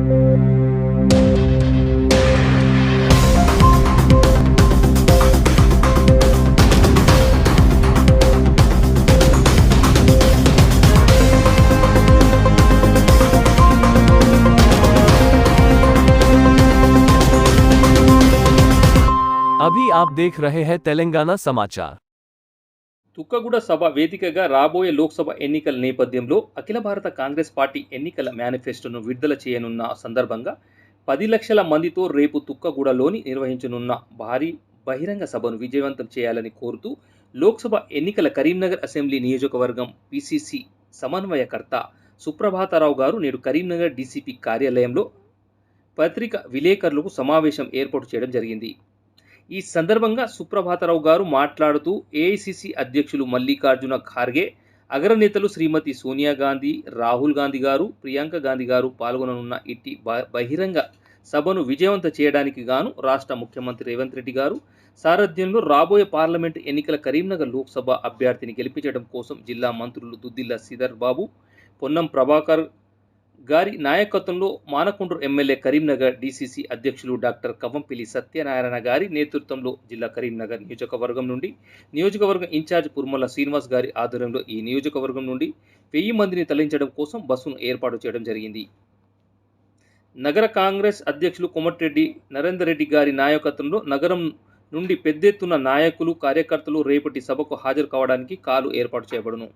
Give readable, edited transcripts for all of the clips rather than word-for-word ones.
अभी आप देख रहे हैं तेलंगाना समाचार। తుక్కగూడ సభ వేదికగా రాబోయే లోక్సభ ఎన్నికల నేపథ్యంలో అఖిల భారత కాంగ్రెస్ పార్టీ ఎన్నికల మేనిఫెస్టోను విడుదల చేయనున్న సందర్భంగా 10 లక్షల మందితో రేపు తుక్కగూడలోని నిర్వహించనున్న భారీ బహిరంగ సభను విజయవంతం చేయాలని కోరుతూ లోక్సభ ఎన్నికల కరీంనగర్ అసెంబ్లీ నియోజకవర్గం పిసిసి సమన్వయకర్త సుప్రభాతరావు గారు నేడు కరీంనగర్ డీసీపీ కార్యాలయంలో పత్రిక విలేకరులకు సమావేశం ఏర్పాటు చేయడం జరిగింది. ఈ సందర్భంగా సుప్రభాతరావు గారు మాట్లాడుతూ ఏఐసిసి అధ్యక్షులు మల్లికార్జున ఖార్గే, అగ్రనేతలు శ్రీమతి సోనియా గాంధీ, రాహుల్ గాంధీ గారు, ప్రియాంక గాంధీ గారు పాల్గొననున్న ఇట్టి బహిరంగ సభను విజయవంతం చేయడానికి గాను రాష్ట్ర ముఖ్యమంత్రి రేవంత్ రెడ్డి గారు సారథ్యంలో రాబోయే పార్లమెంటు ఎన్నికల కరీంనగర్ లోక్సభ అభ్యర్థిని గెలిపించడం కోసం జిల్లా మంత్రులు దుద్దిల్ల శ్రీధర్ బాబు, పొన్నం ప్రభాకర్ గారి నాయకత్వంలో మానకొండూరు ఎమ్మెల్యే కరీంనగర్ డీసీసీ అధ్యక్షులు డాక్టర్ కవ్వంపల్లి సత్యనారాయణ గారి నేతృత్వంలో జిల్లా కరీంనగర్ నియోజకవర్గం నుండి నియోజకవర్గం ఇన్ఛార్జ్ పుర్మల శ్రీనివాస్ గారి ఆధ్వర్యంలో ఈ నియోజకవర్గం నుండి 1000 మందిని తరలించడం కోసం బస్సును ఏర్పాటు చేయడం జరిగింది. నగర కాంగ్రెస్ అధ్యక్షులు కోమటిరెడ్డి నరేందర్ రెడ్డి గారి నాయకత్వంలో నగరం నుండి పెద్ద ఎత్తున నాయకులు, కార్యకర్తలు రేపటి సభకు హాజరు కావడానికి కాలు ఏర్పాటు చేయబడును.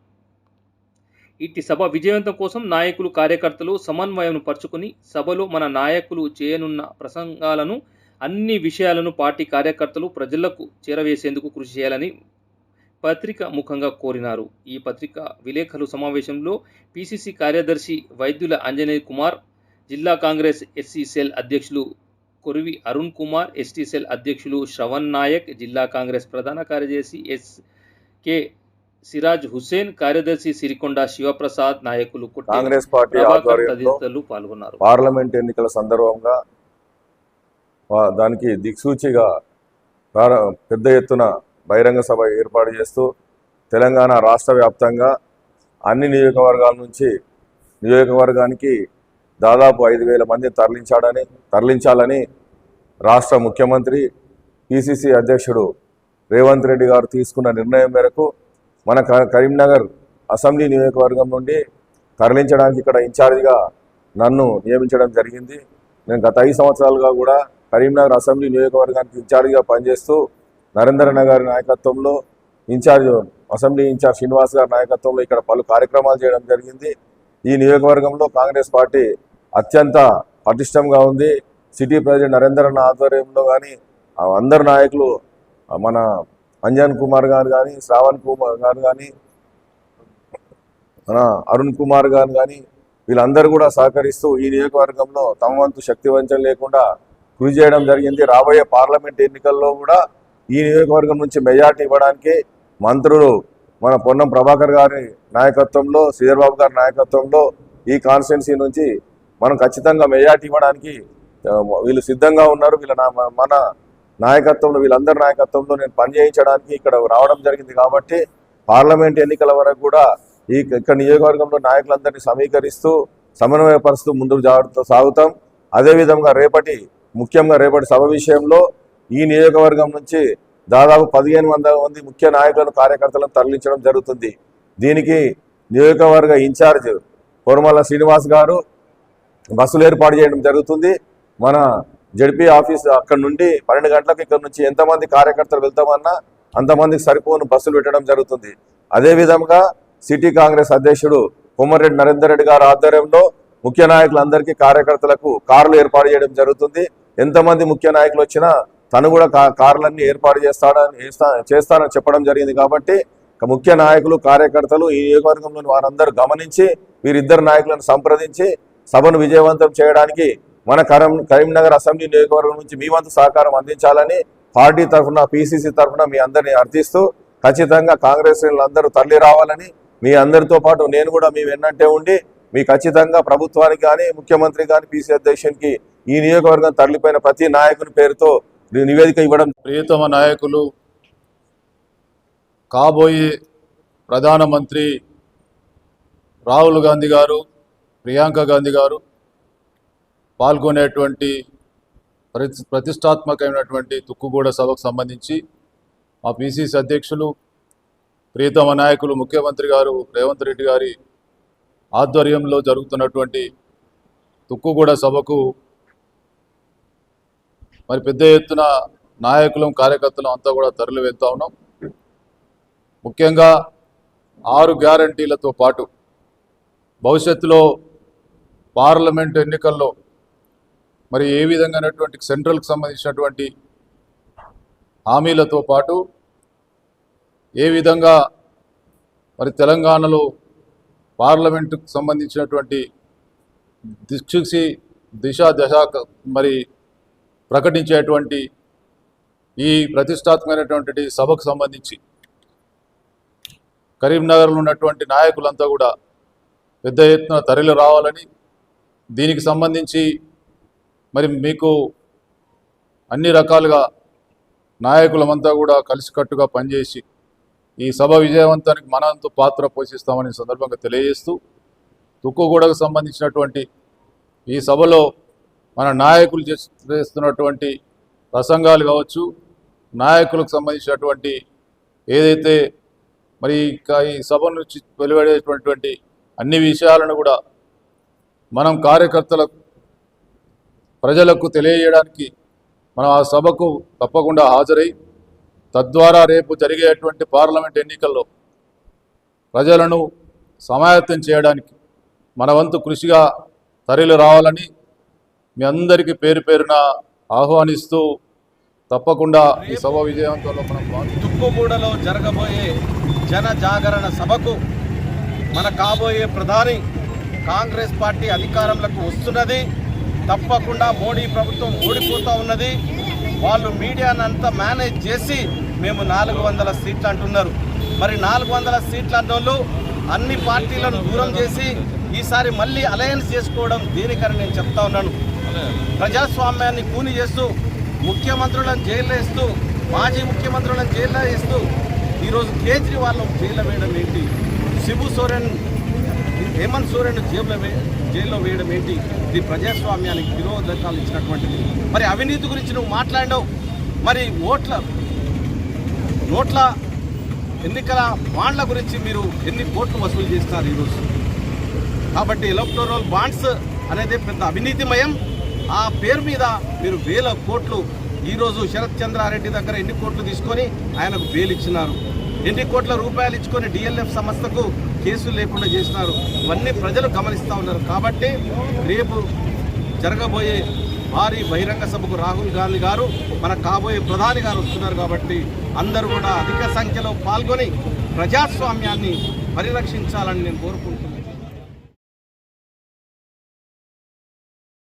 ఇట్టి సభ విజయవంతం కోసం నాయకులు, కార్యకర్తలు సమన్వయం పరుచుకుని సభలో మన నాయకులు చేయనున్న ప్రసంగాలను, అన్ని విషయాలను పార్టీ కార్యకర్తలు ప్రజలకు చేరవేసేందుకు కృషి చేయాలని పత్రిక ముఖంగా కోరినారు. ఈ పత్రిక విలేకరుల సమావేశంలో పిసిసి కార్యదర్శి వైద్యుల అంజనేయ కుమార్, జిల్లా కాంగ్రెస్ ఎస్సీ సెల్ అధ్యక్షులు కొరివి అరుణ్ కుమార్, ఎస్టీ సెల్ అధ్యక్షులు శ్రవణ్ నాయక్, జిల్లా కాంగ్రెస్ ప్రధాన కార్యదర్శి ఎస్కే సిరాజ్ హుసేన్, కార్యదర్శి సిరికొండ శివప్రసాద్, నాయకులు కాంగ్రెస్ పార్టీ తదితరులు పాల్గొన్నారు. పార్లమెంట్ ఎన్నికల సందర్భంగా దానికి దిక్సూచిగా పెద్ద ఎత్తున బహిరంగ సభ ఏర్పాటు చేస్తూ తెలంగాణ రాష్ట్ర వ్యాప్తంగా అన్ని నియోజకవర్గాల నుంచి నియోజకవర్గానికి దాదాపు 5000 మంది తరలించాలని రాష్ట్ర ముఖ్యమంత్రి పిసిసి అధ్యక్షుడు రేవంత్ రెడ్డి గారు తీసుకున్న నిర్ణయం మేరకు మన కరీంనగర్ అసెంబ్లీ నియోజకవర్గం నుండి తరలించడానికి ఇక్కడ ఇన్ఛార్జిగా నన్ను నియమించడం జరిగింది. నేను గత 5 సంవత్సరాలుగా కూడా కరీంనగర్ అసెంబ్లీ నియోజకవర్గానికి ఇన్ఛార్జిగా పనిచేస్తూ నరేంద్రన్న గారి నాయకత్వంలో అసెంబ్లీ ఇన్ఛార్జ్ శ్రీనివాస్ గారి నాయకత్వంలో ఇక్కడ పలు కార్యక్రమాలు చేయడం జరిగింది. ఈ నియోజకవర్గంలో కాంగ్రెస్ పార్టీ అత్యంత పటిష్టంగా ఉంది. సిటీ ప్రెసిడెంట్ నరేంద్రన్న ఆధ్వర్యంలో కానీ అందరు నాయకులు, మన అంజన్ కుమార్ గారు కానీ, శ్రావణ్ కుమార్ గారు కానీ, మన అరుణ్ కుమార్ గారు కానీ వీళ్ళందరూ కూడా సహకరిస్తూ ఈ నియోజకవర్గంలో తమ వంతు శక్తి వంచన లేకుండా కృషి చేయడం జరిగింది. రాబోయే పార్లమెంట్ ఎన్నికల్లో కూడా ఈ నియోజకవర్గం నుంచి మెజార్టీ ఇవ్వడానికి మంత్రులు మన పొన్నం ప్రభాకర్ గారి నాయకత్వంలో, శ్రీధర్ బాబు గారి నాయకత్వంలో ఈ కాన్స్టిట్యున్సీ నుంచి మనం ఖచ్చితంగా మెజార్టీ ఇవ్వడానికి వీళ్ళు సిద్ధంగా ఉన్నారు. మన నాయకత్వంలో, వీళ్ళందరి నాయకత్వంలో నేను పనిచేయించడానికి ఇక్కడ రావడం జరిగింది. కాబట్టి పార్లమెంట్ ఎన్నికల వరకు కూడా ఇక్కడ నియోజకవర్గంలో నాయకులందరినీ సమీకరిస్తూ సమన్వయపరుస్తూ ముందుకు సాగుతాం. అదేవిధంగా ముఖ్యంగా రేపటి సభ విషయంలో ఈ నియోజకవర్గం నుంచి దాదాపు 1500 మంది ముఖ్య నాయకులను, కార్యకర్తలను తరలించడం జరుగుతుంది. దీనికి నియోజకవర్గ ఇన్ఛార్జ్ కొరమల్ల శ్రీనివాస్ గారు బస్సులు ఏర్పాటు చేయడం జరుగుతుంది. మన జడ్పీ ఆఫీస్ అక్కడ నుండి 12 గంటలకు ఇక్కడ నుంచి ఎంతమంది కార్యకర్తలు వెళ్తామన్నా అంతమందికి సరిపోను బస్సులు పెట్టడం జరుగుతుంది. అదేవిధంగా సిటీ కాంగ్రెస్ అధ్యక్షుడు కోమటిరెడ్డి నరేందర్ రెడ్డి గారి ఆధ్వర్యంలో ముఖ్య నాయకులందరికీ, కార్యకర్తలకు కార్లు ఏర్పాటు చేయడం జరుగుతుంది. ఎంతమంది ముఖ్య నాయకులు వచ్చినా తను కూడా కార్లన్నీ ఏర్పాటు చేస్తానని చెప్పడం జరిగింది. కాబట్టి ముఖ్య నాయకులు, కార్యకర్తలు ఈ నియోజకవర్గంలోని వారందరూ గమనించి వీరిద్దరు నాయకులను సంప్రదించి సభను విజయవంతం చేయడానికి మన కరీంనగర్ అసెంబ్లీ నియోజకవర్గం నుంచి మీ వంతు సహకారం అందించాలని పార్టీ తరఫున, పిసిసి తరఫున మీ అందరినీ అర్థిస్తూ ఖచ్చితంగా కాంగ్రెస్ శ్రేణులందరూ తరలి రావాలని, మీ అందరితో పాటు నేను కూడా మీ వెన్నంటే ఉండి మీ ఖచ్చితంగా ప్రభుత్వానికి కానీ, ముఖ్యమంత్రి కానీ, పిసిసి అధ్యక్షునికి ఈ నియోజకవర్గం తరలిపోయిన ప్రతి నాయకుని పేరుతో నివేదిక ఇవ్వడం. ప్రియతమ నాయకులు, కాబోయే ప్రధానమంత్రి రాహుల్ గాంధీ గారు, ప్రియాంక గాంధీ గారు పాల్గొనేటువంటి ప్రతిష్టాత్మకమైనటువంటి తుక్కుగూడ సభకు సంబంధించి మా పిసిసి అధ్యక్షులు ప్రియతమ నాయకులు ముఖ్యమంత్రి గారు రేవంత్ రెడ్డి గారి ఆధ్వర్యంలో జరుగుతున్నటువంటి తుక్కుగూడ సభకు మరి పెద్ద ఎత్తున నాయకులం కార్యకర్తలం అంతా కూడా తరలి వెళ్తా ఉన్నాం. ముఖ్యంగా 6 గ్యారంటీలతో పాటు భవిష్యత్తులో పార్లమెంట్ ఎన్నికల్లో మరి ఏ విధంగానటువంటి సెంట్రల్కి సంబంధించినటువంటి హామీలతో పాటు ఏ విధంగా మరి తెలంగాణలో పార్లమెంటుకు సంబంధించినటువంటి దిశ మరి ప్రకటించేటువంటి ఈ ప్రతిష్టాత్మకమైనటువంటి సభకు సంబంధించి కరీంనగర్లో ఉన్నటువంటి నాయకులంతా కూడా పెద్ద ఎత్తున తరలి రావాలని, దీనికి సంబంధించి మరి మీకు అన్ని రకాలుగా నాయకులమంతా కూడా కలిసికట్టుగా పనిచేసి ఈ సభ విజయవంతానికి మనంత పాత్ర పోషిస్తామని సందర్భంగా తెలియజేస్తూ, తుక్కుగూడకు సంబంధించినటువంటి ఈ సభలో మన నాయకులు చేస్తున్నటువంటి ప్రసంగాలు కావచ్చు, నాయకులకు సంబంధించినటువంటి ఏదైతే మరి ఈ సభ నుంచి వెలువడేటువంటి అన్ని విషయాలను కూడా మనం కార్యకర్తలకు ప్రజలకు తెలియజేయడానికి మనం ఆ సభకు తప్పకుండా హాజరై తద్వారా రేపు జరిగేటువంటి పార్లమెంట్ ఎన్నికల్లో ప్రజలను సమాయత్తం చేయడానికి మన వంతు కృషిగా తరలి రావాలని మీ అందరికీ పేరు పేరున ఆహ్వానిస్తూ తప్పకుండా ఈ సభ విజయవంతంలో మనం తుక్కుగూడలో జరగబోయే జన జాగరణ సభకు మన కాబోయే ప్రధాని కాంగ్రెస్ పార్టీ అధికారంలోకి వస్తున్నది. తప్పకుండా మోడీ ప్రభుత్వం ఓడిపోతూ ఉన్నది. వాళ్ళు మీడియానంతా మేనేజ్ చేసి మేము 400 సీట్లు అంటున్నారు. మరి 400 సీట్లు అన్నోళ్ళు అన్ని పార్టీలను దూరం చేసి ఈసారి మళ్ళీ అలయన్స్ చేసుకోవడం దేనికని నేను చెప్తా ఉన్నాను. ప్రజాస్వామ్యాన్ని కూని చేస్తూ ముఖ్యమంత్రులను జైల్లో వేస్తూ మాజీ ముఖ్యమంత్రులను జైల్లో వేస్తూ ఈరోజు కేజ్రీవాల్ జైల్లో వేయడం ఏంటి, శిబు సోరెన్ హేమంత్ సోరెన్ జైల్లో వేయడం ఏంటి? ఇది ప్రజాస్వామ్యానికి విరోధకాలు ఇచ్చినటువంటిది. మరి అవినీతి గురించి నువ్వు మాట్లాడావు. మరి నోట్ల ఎన్నికల బాండ్ల గురించి మీరు ఎన్ని కోట్లు వసూలు చేస్తారు ఈరోజు? కాబట్టి ఎలక్టోరల్ బాండ్స్ అనేది పెద్ద అవినీతిమయం. ఆ పేరు మీద మీరు 1000 కోట్లు ఈరోజు శరత్ చంద్రారెడ్డి దగ్గర ఎన్ని కోట్లు తీసుకొని ఆయనకు బెయిల్ ఇచ్చినారు, ఎన్ని కోట్ల రూపాయలు ఇచ్చుకొని డిఎల్ఎఫ్ సంస్థకు కేసులు లేకుండా చేసినారు. ఇవన్నీ ప్రజలు గమనిస్తూ ఉన్నారు. కాబట్టి రేపు జరగబోయే భారీ బహిరంగ సభకు రాహుల్ గాంధీ గారు మన కాబోయే ప్రధాని గారు వస్తున్నారు. కాబట్టి అందరూ కూడా అధిక సంఖ్యలో పాల్గొని ప్రజాస్వామ్యాన్ని పరిరక్షించాలని నేను కోరుకుంటున్నాను.